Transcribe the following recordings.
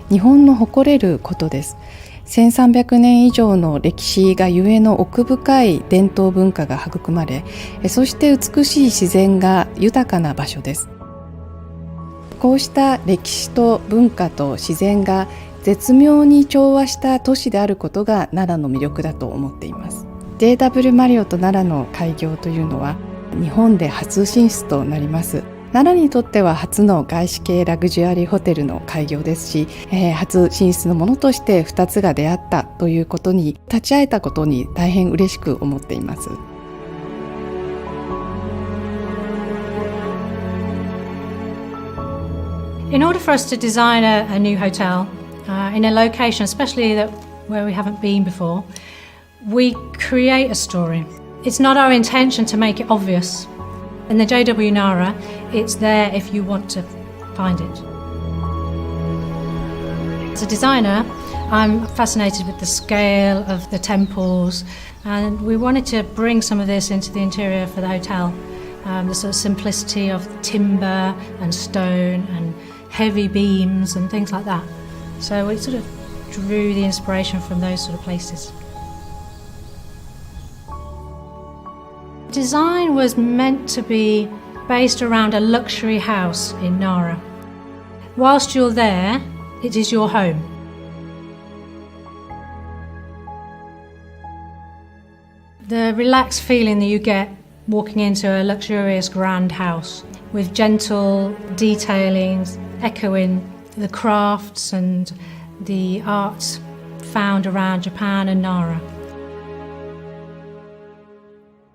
日本の誇れることです。1300年以上の歴史がゆえの奥深い伝統文化が育まれ、そして美しい自然が豊かな場所です。こうした歴史と文化と自然が絶妙に調和した都市であることが奈良の魅力だと思っています。JW マリオット奈良の開業というのは日本で初進出となります。奈良にとっては初の外資系ラグジュアリーホテルの開業ですし、初進出のものとして2つが出会ったということに、立ち会えたことに大変嬉しく思っています。In order for us to design a new hotel in a location, especially where we haven't been before, we create a story. It's not our intention to make it obvious. In the JW Nara, it's there if you want to find it. As a designer, I'm fascinated with the scale of the temples, and we wanted to bring some of this into the interior for the hotel. The sort of simplicity of timber and stone and heavy beams and things like that. So we sort of drew the inspiration from those sort of places. Design was meant to be based around a luxury house in Nara. Whilst you're there, it is your home. The relaxed feeling that you get walking into a luxurious grand house with gentle detailings echoing the crafts and the arts found around Japan and Nara.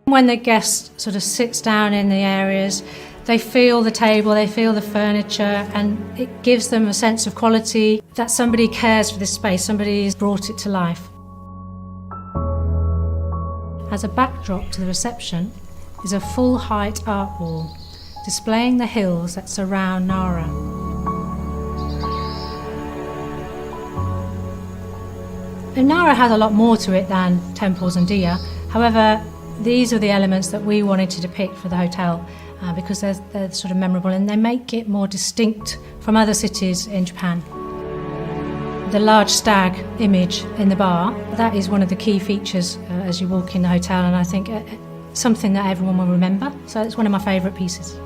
When the guest sort of sits down in the areas, they feel the table, they feel the furniture, and it gives them a sense of quality that somebody cares for this space, somebody's brought it to life. As a backdrop to the reception is a full-height art wall displaying the hills that surround Nara. And Nara has a lot more to it than temples and diya. However, these are the elements that we wanted to depict for the hotel because they're sort of memorable and they make it more distinct from other cities in Japan. The large stag image in the bar, that is one of the key features as you walk in the hotel, and I think something that everyone will remember, so it's one of my favourite pieces.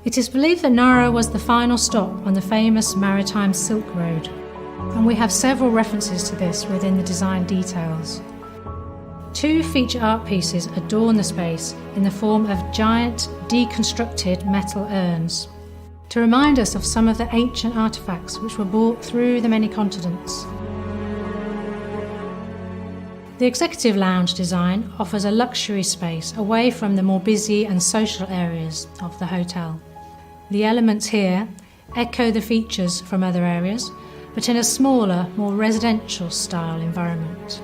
It is believed that Nara was the final stop on the famous maritime Silk Road, and we have several references to this within the design details. Two feature art pieces adorn the space in the form of giant deconstructed metal urns to remind us of some of the ancient artifacts which were brought through the many continents. The executive lounge design offers a luxury space away from the more busy and social areas of the hotel. The elements here echo the features from other areas, but in a smaller, more residential style environment.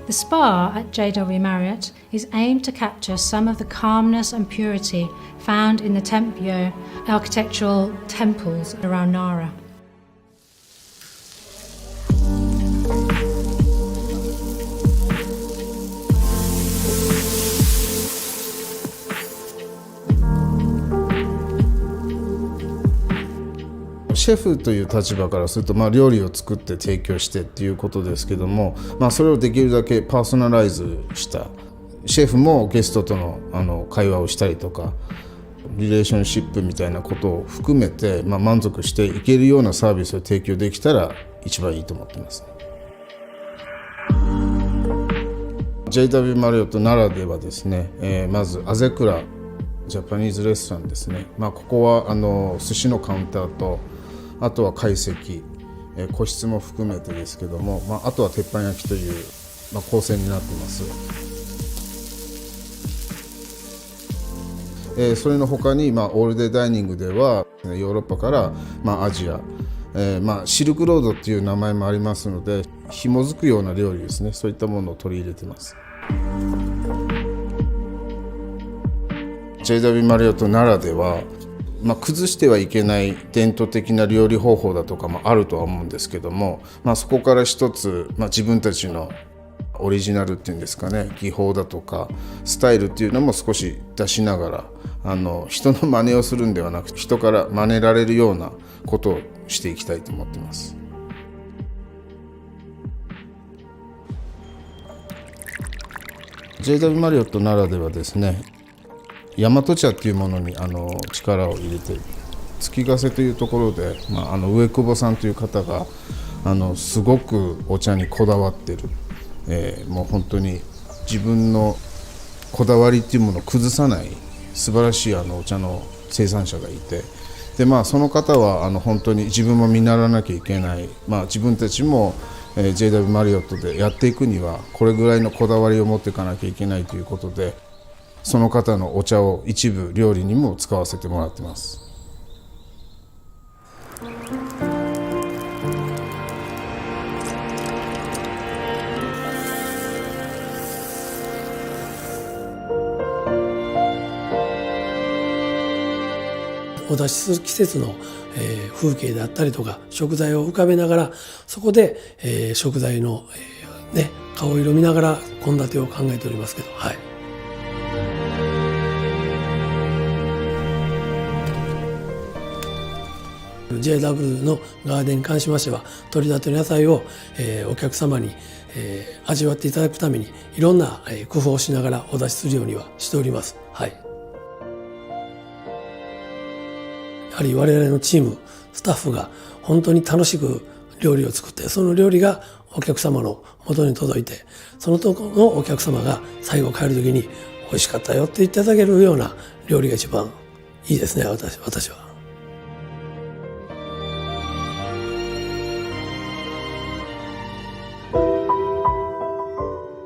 The spa at JW Marriott is aimed to capture some of the calmness and purity found in the Tempyo architectural temples around Nara. Chef シェフという立場からすると、料理を作って提供してっていうことですけども、それをできるだけパーソナライズしたシェフもゲストとの会話をしたりとかリレーションシップみたいなことを含めて、満足していけるようなサービスを提供できたら一番いいと思っています。JW マリオット奈良ではですね、まずアゼクラジャパニーズレストランですね、ここは寿司のカウンターとあとは懐石、個室も含めてですけども、あとは鉄板焼きという、構成になっています。それの他に、オールデイダイニングではヨーロッパから、アジア、シルクロードっていう名前もありますので、紐づくような料理ですね、そういったものを取り入れています。JW マリオット奈良では、崩してはいけない伝統的な料理方法だとかもあるとは思うんですけども、そこから一つ、自分たちのオリジナルっていうんですかね、技法だとかスタイルっていうのも少し出しながら、人の真似をするんではなくて人から真似られるようなことをしていきたいと思っています。JW マリオット奈良ではですね、大和茶っていうものに力を入れて、月ヶ瀬というところで、上久保さんという方がすごくお茶にこだわってる、もう本当に自分のこだわりっていうものを崩さない素晴らしいお茶の生産者がいて、でその方は本当に自分も見習わなきゃいけない、自分たちも、JW マリオットでやっていくにはこれぐらいのこだわりを持っていかなきゃいけないということで、その方のお茶を一部料理にも使わせてもらってます。お出しする季節の風景であったりとか食材を浮かべながら、そこで食材の顔色見ながら献立を考えておりますけど、はい。JW のガーデンに関しましては、取り立ての野菜をお客様に味わっていただくためにいろんな工夫をしながらお出しするようにはしております。はい。やはり我々のチームスタッフが本当に楽しく料理を作って、その料理がお客様の元に届いて、そのとこのお客様が最後帰る時に美味しかったよって言っていただけるような料理が一番いいですね、私は。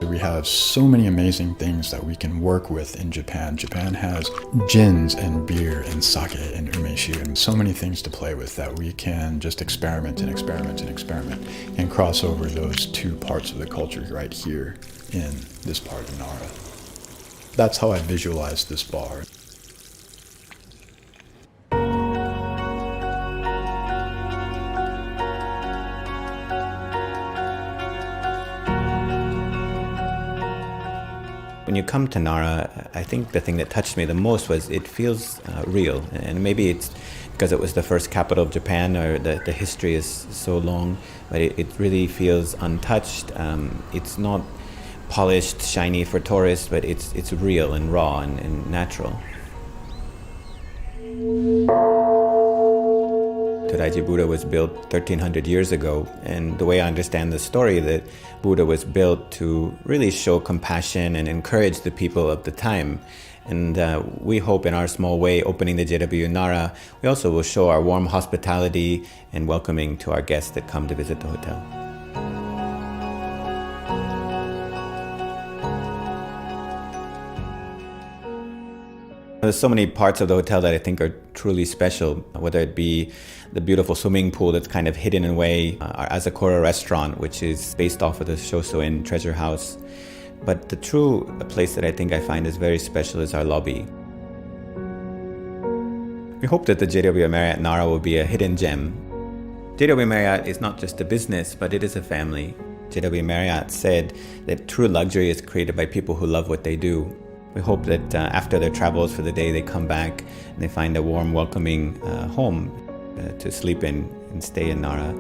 We have so many amazing things that we can work with in Japan. Japan has gins and beer and sake and umeshu and so many things to play with that we can just experiment and cross over those two parts of the culture right here in this part of Nara. That's how I visualize this bar. When you come to Nara, I think the thing that touched me the most was it feels real. And maybe it's because it was the first capital of Japan, or the history is so long, but it really feels untouched. It's not polished, shiny for tourists, but it's real and raw and natural. Todaiji Buddha was built 1300 years ago, and the way I understand the story, that Buddha was built to really show compassion and encourage the people of the time. And we hope in our small way, opening the JW Nara, we also will show our warm hospitality and welcoming to our guests that come to visit the hotel. There's so many parts of the hotel that I think are truly special, whether it be the beautiful swimming pool that's kind of hidden away, our Azakura restaurant, which is based off of the Shoso-in treasure house. But the true place that I think I find is very special is our lobby. We hope that the JW Marriott Nara will be a hidden gem. JW Marriott is not just a business, but it is a family. JW Marriott said that true luxury is created by people who love what they do. We hope that after their travels for the day, they come back and they find a warm, welcoming home to sleep in and stay in Nara.